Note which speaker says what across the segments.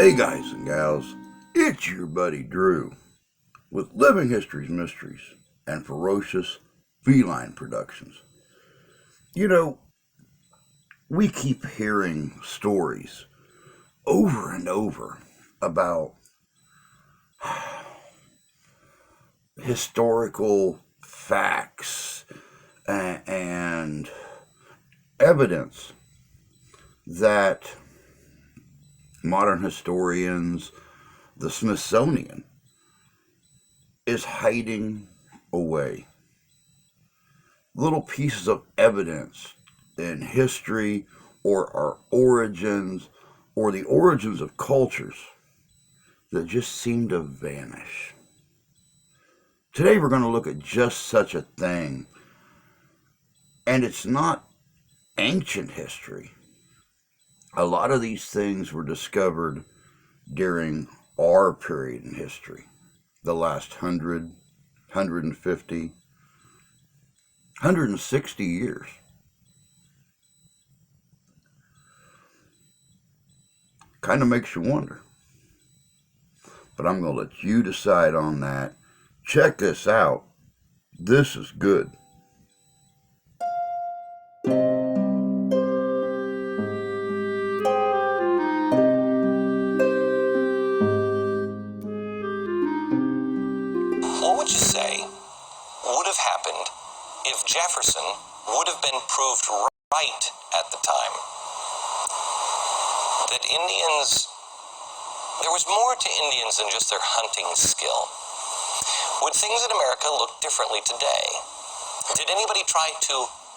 Speaker 1: Hey guys and gals, it's your buddy Drew with Living History's Mysteries and Ferocious Feline Productions. You know, we keep hearing stories over and over about historical facts and evidence that modern historians, the Smithsonian, is hiding away. Little pieces of evidence in history or our origins or the origins of cultures that just seem to vanish. Today we're going to look at just such a thing. And it's not ancient history. A lot of these things were discovered during our period in history, the last 100, 150, 160 years. Kind of makes you wonder. But I'm going to let you decide on that. Check this out. This is good.
Speaker 2: What would you say would have happened if Jefferson would have been proved right at the time? That Indians, there was more to Indians than just their hunting skill. Would things in America look differently today? Did anybody try to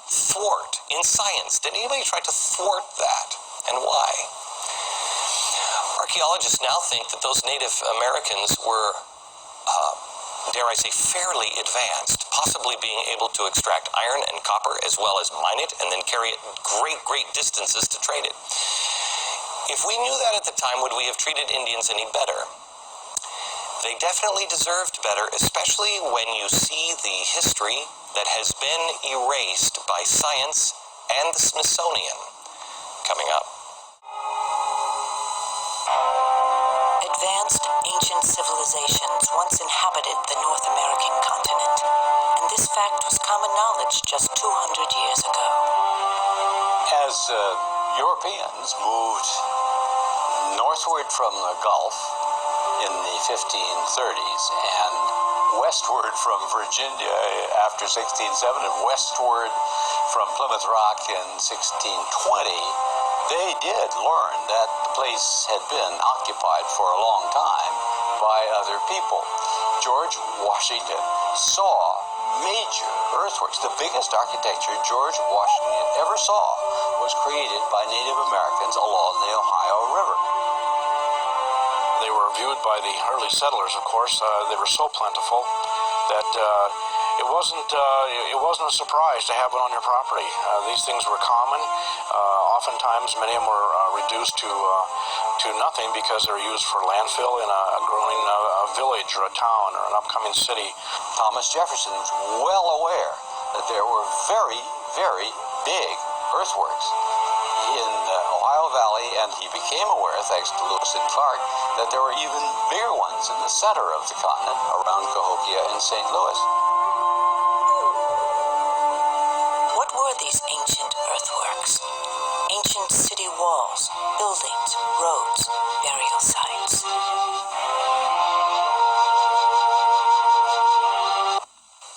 Speaker 2: thwart, in science, did anybody try to thwart that? And why? Archaeologists now think that those Native Americans were dare I say, fairly advanced, possibly being able to extract iron and copper as well as mine it and then carry it great distances to trade it. If we knew that at the time, would we have treated Indians any better? They definitely deserved better, especially when you see the history that has been erased by science and the Smithsonian. Coming up.
Speaker 3: Advanced ancient civilizations once inhabited the North American continent, and this fact was common knowledge just 200 years ago.
Speaker 4: As Europeans moved northward from the Gulf in the 1530s and westward from Virginia after 1607 and westward from Plymouth Rock in 1620, they did learn that the place had been occupied for a long time by other people. George Washington saw major earthworks. The biggest architecture George Washington ever saw was created by Native Americans along the Ohio River.
Speaker 5: They were viewed by the early settlers, of course. They were so plentiful that it wasn't a surprise to have one on your property. These things were common. Oftentimes, many of them were reduced to nothing because they were used for landfill in a growing village or a town or an upcoming city.
Speaker 4: Thomas Jefferson was well aware that there were very, very big earthworks in the Ohio Valley, and he became aware, thanks to Lewis and Clark, that there were even bigger ones in the center of the continent around Cahokia and St. Louis.
Speaker 3: What were these ancient earthworks? Ancient city walls, buildings, roads, burial sites.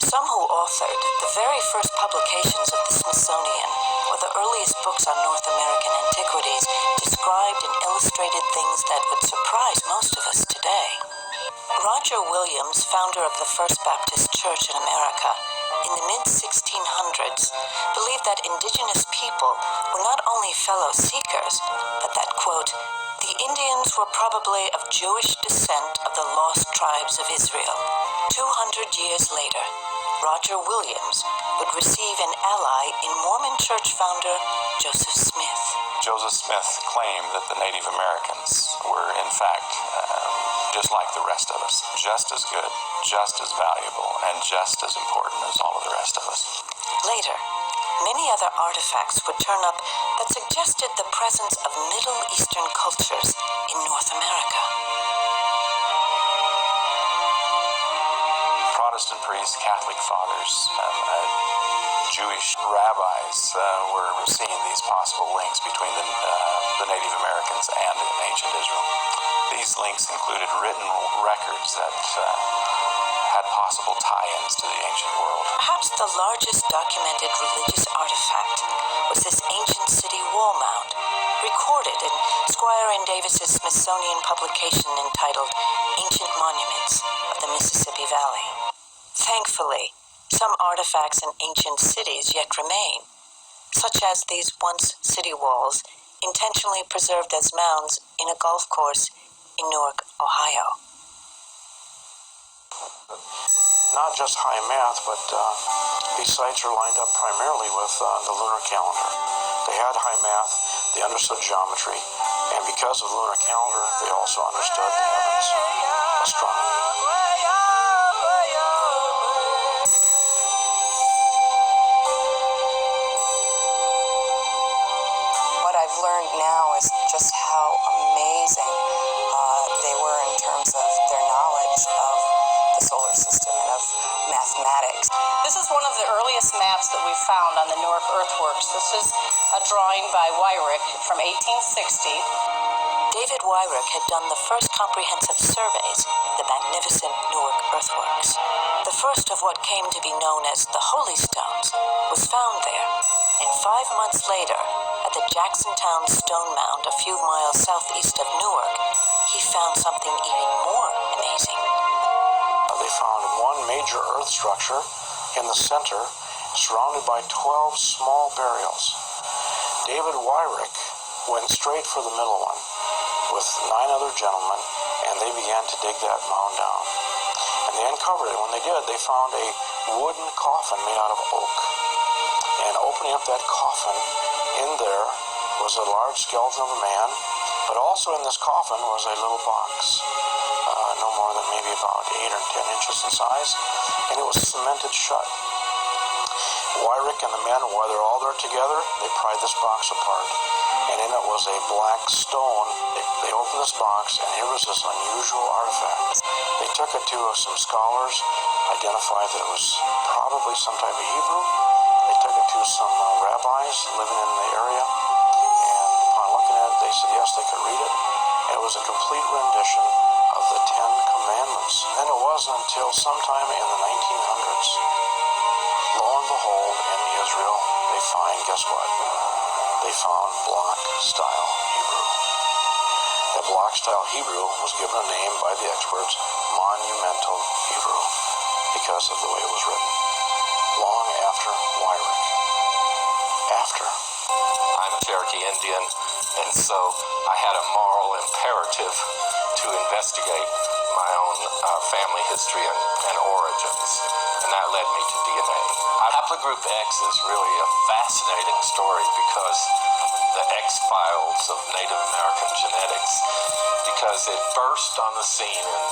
Speaker 3: Some who authored the very first publications of the Smithsonian, or the earliest books on North American antiquities, described and illustrated things that would surprise most of us today. Roger Williams, founder of the First Baptist Church in America, in the mid-1600s, believed that indigenous people were not only fellow seekers, but that, quote, the Indians were probably of Jewish descent of the lost tribes of Israel. 200 years later, Roger Williams would receive an ally in Mormon church founder Joseph Smith.
Speaker 5: Joseph Smith claimed that the Native Americans were, in fact, just like the rest of us, just as good, just as valuable, and just as important as all of the rest of us.
Speaker 3: Later, many other artifacts would turn up that suggested the presence of Middle Eastern cultures in North America.
Speaker 5: Protestant priests, Catholic fathers, Jewish rabbis were seeing these possible links between the Native Americans and ancient Israel. These links included written records that had possible tie-ins to the ancient world.
Speaker 3: Perhaps the largest documented religious artifact was this ancient city wall mound, recorded in Squire N. Davis's Smithsonian publication entitled Ancient Monuments of the Mississippi Valley. Thankfully, some artifacts in ancient cities yet remain, such as these once city walls intentionally preserved as mounds in a golf course in Newark, Ohio.
Speaker 5: Not just high math, but these sites are lined up primarily with the lunar calendar. They had high math, they understood geometry, and because of the lunar calendar, they also understood the heavens, astronomy.
Speaker 6: What I've learned now is just how amazing they were in terms of their knowledge of the solar system and of mathematics.
Speaker 7: This is one of the earliest maps that we found on the Newark earthworks. This is a drawing by Wyrick from 1860.
Speaker 3: David Wyrick had done the first comprehensive surveys of the magnificent Newark earthworks. The first of what came to be known as the Holy Stones was found there, and 5 months later, at the Jacksontown Stone Mound a few miles southeast of Newark, he found something even more amazing.
Speaker 5: They found one major earth structure in the center, surrounded by 12 small burials. David Wyrick went straight for the middle one with 9 other gentlemen, and they began to dig that mound down. And they uncovered it. When they did, they found a wooden coffin made out of oak. And opening up that coffin, in there was a large skeleton of a man, but also in this coffin was a little box, no more than maybe about 8 or 10 inches in size, and it was cemented shut. Wyrick and the men, while they're all there together, they pried this box apart, and in it was a black stone. They opened this box, and here was this unusual artifact. They took it to some scholars, identified that it was probably some type of Hebrew. They took it to some rabbis living in the area, and upon looking at it, they said yes, they could read it. And it was a complete rendition of the 10 Commandments. Then it wasn't until sometime in the 1900s, lo and behold, in Israel, they find, guess what? They found block-style Hebrew. The block-style Hebrew was given a name by the experts, monumental Hebrew, because of the way it was written. Long after Wyrick. After.
Speaker 2: I'm a Cherokee Indian, and so I had a moral imperative to investigate my own family history and origins, and that led me to DNA. Haplogroup X is really a fascinating story because the X-Files of Native American genetics, because it burst on the scene in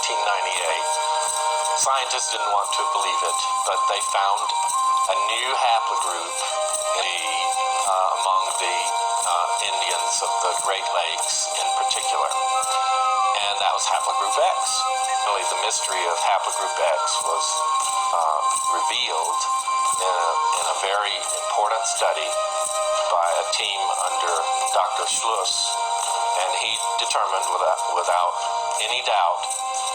Speaker 2: 1998. Scientists didn't want to believe it, but they found a new haplogroup among the Indians of the Great Lakes in particular, and that was haplogroup X. Really, the mystery of haplogroup X was revealed in a very important study by a team under Dr. Schluss, and he determined without any doubt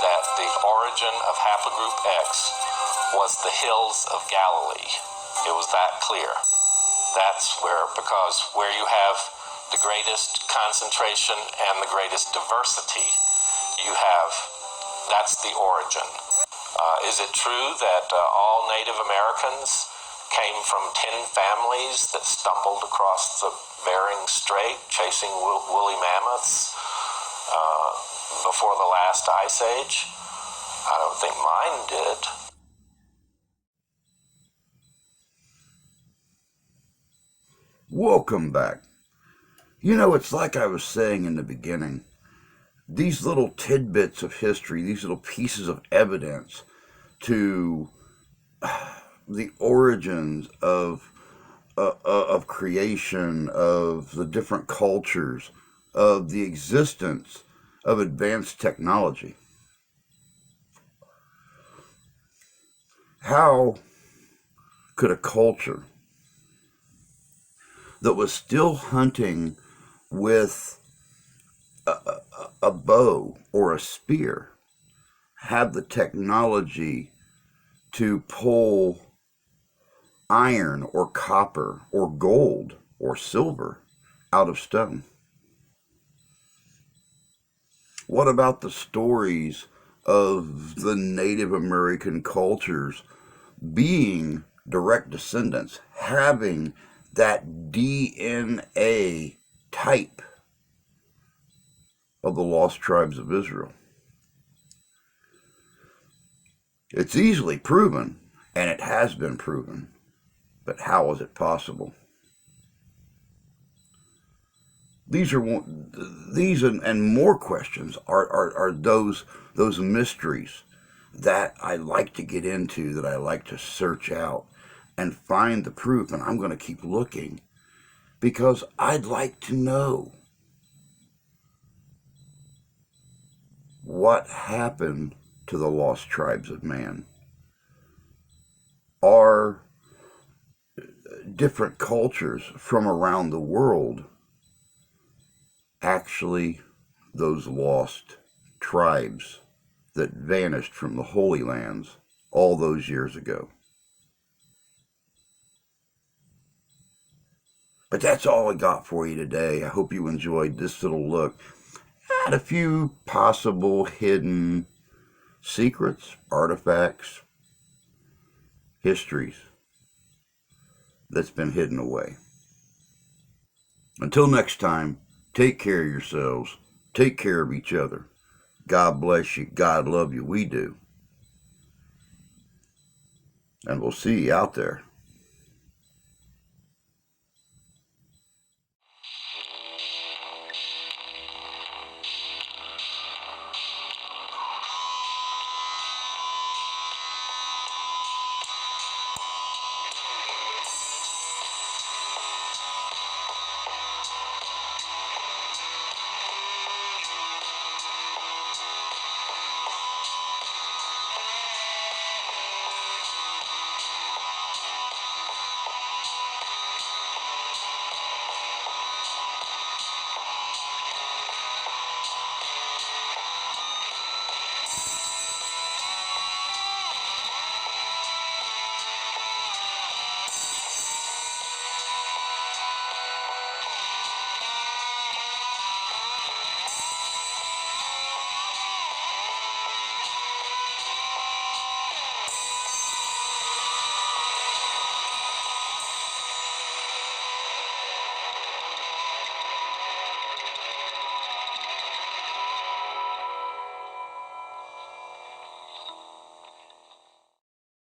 Speaker 2: that the origin of haplogroup X was the hills of Galilee. It was that clear. That's because where you have the greatest concentration and the greatest diversity, that's the origin. Is it true that all Native Americans came from 10 families that stumbled across the Bering Strait chasing woolly mammoths before the last ice age? I don't think mine did.
Speaker 1: Welcome back. You know, it's like I was saying in the beginning, these little tidbits of history, these little pieces of evidence to the origins of of creation, of the different cultures, of the existence of advanced technology. How could a culture that was still hunting with a bow or a spear have the technology to pull iron or copper or gold or silver out of stone? What about the stories of the Native American cultures being direct descendants, having that DNA type of the lost tribes of Israel? It's easily proven, and it has been proven, but how is it possible? These and more questions are those mysteries that I like to get into, that I like to search out and find the proof. And I'm going to keep looking because I'd like to know what happened to the lost tribes of man. Are different cultures from around the world actually those lost tribes that vanished from the Holy Lands all those years ago? But that's all I got for you today. I hope you enjoyed this little look at a few possible hidden secrets, artifacts, histories that's been hidden away. Until next time, take care of yourselves. Take care of each other. God bless you. God love you. We do. And we'll see you out there.